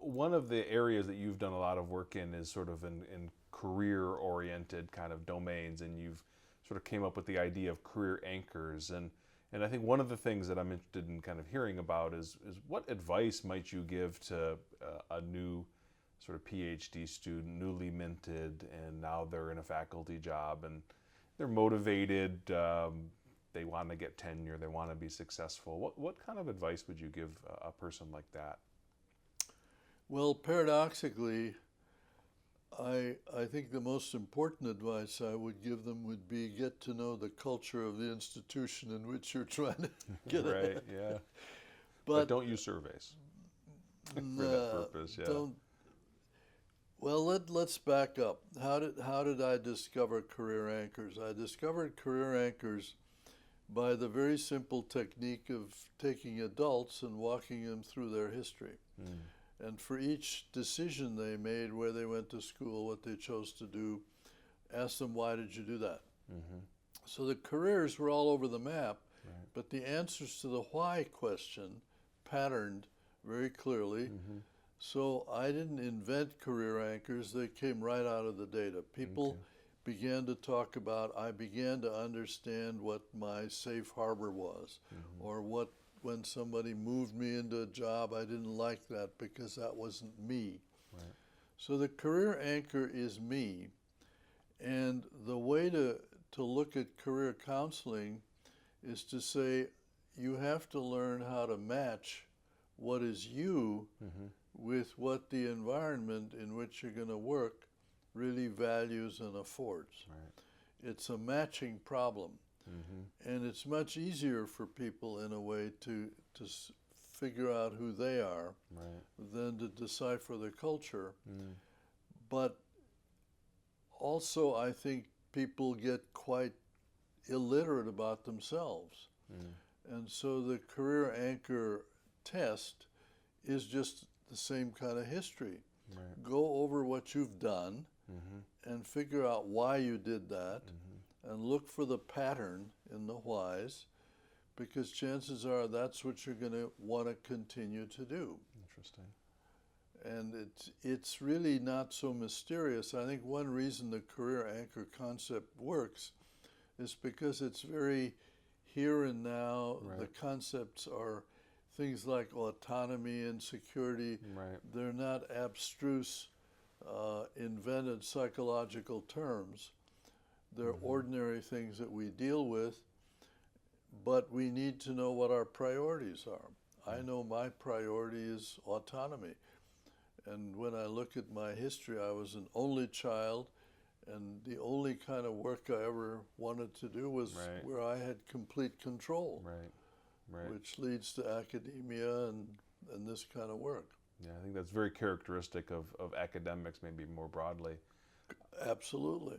one of the areas that you've done a lot of work in is sort of in career-oriented kind of domains, and you've sort of came up with the idea of career anchors. And I think one of the things that I'm interested in kind of hearing about is what advice might you give to a new sort of PhD student, newly minted, and now they're in a faculty job, and they're motivated, they want to get tenure, they want to be successful. What kind of advice would you give a person like that? Well, paradoxically, I think the most important advice I would give them would be get to know the culture of the institution in which you're trying to get Right, ahead. yeah. But But don't use surveys for that purpose, yeah. don't. Well, let's back up. How did I discover career anchors? I discovered career anchors by the very simple technique of taking adults and walking them through their history. Mm, And for each decision they made, where they went to school, what they chose to do, ask them, why did you do that? mm-hmm, So the careers were all over the map, right. but the answers to the why question patterned very clearly. Mm-hmm, So I didn't invent career anchors, they came right out of the data. People okay. began to talk about, I began to understand what my safe harbor was, Mm-hmm, or what when somebody moved me into a job, I didn't like that because that wasn't me. right. So the career anchor is me. And the way to look at career counseling is to say you have to learn how to match what is you Mm-hmm, with what the environment in which you're going to work really values and affords. right. It's a matching problem. Mm-hmm, And it's much easier for people in a way to figure out who they are right. than to decipher the culture. Mm, But also, I think people get quite illiterate about themselves. mm, And so the career anchor test is just the same kind of history. right. Go over what you've done Mm-hmm, and figure out why you did that, mm-hmm, and look for the pattern in the whys, because chances are that's what you're going to want to continue to do. interesting. And it's really not so mysterious. I think one reason the career anchor concept works is because it's very here and now. Right. The concepts are things like autonomy and security. Right. They're not abstruse, invented psychological terms. They're Mm-hmm, ordinary things that we deal with, but we need to know what our priorities are. I know my priority is autonomy. And when I look at my history, I was an only child, and the only kind of work I ever wanted to do was right. where I had complete control, Right. Right. which leads to academia and this kind of work. Yeah, I think that's very characteristic of academics, maybe more broadly. Absolutely.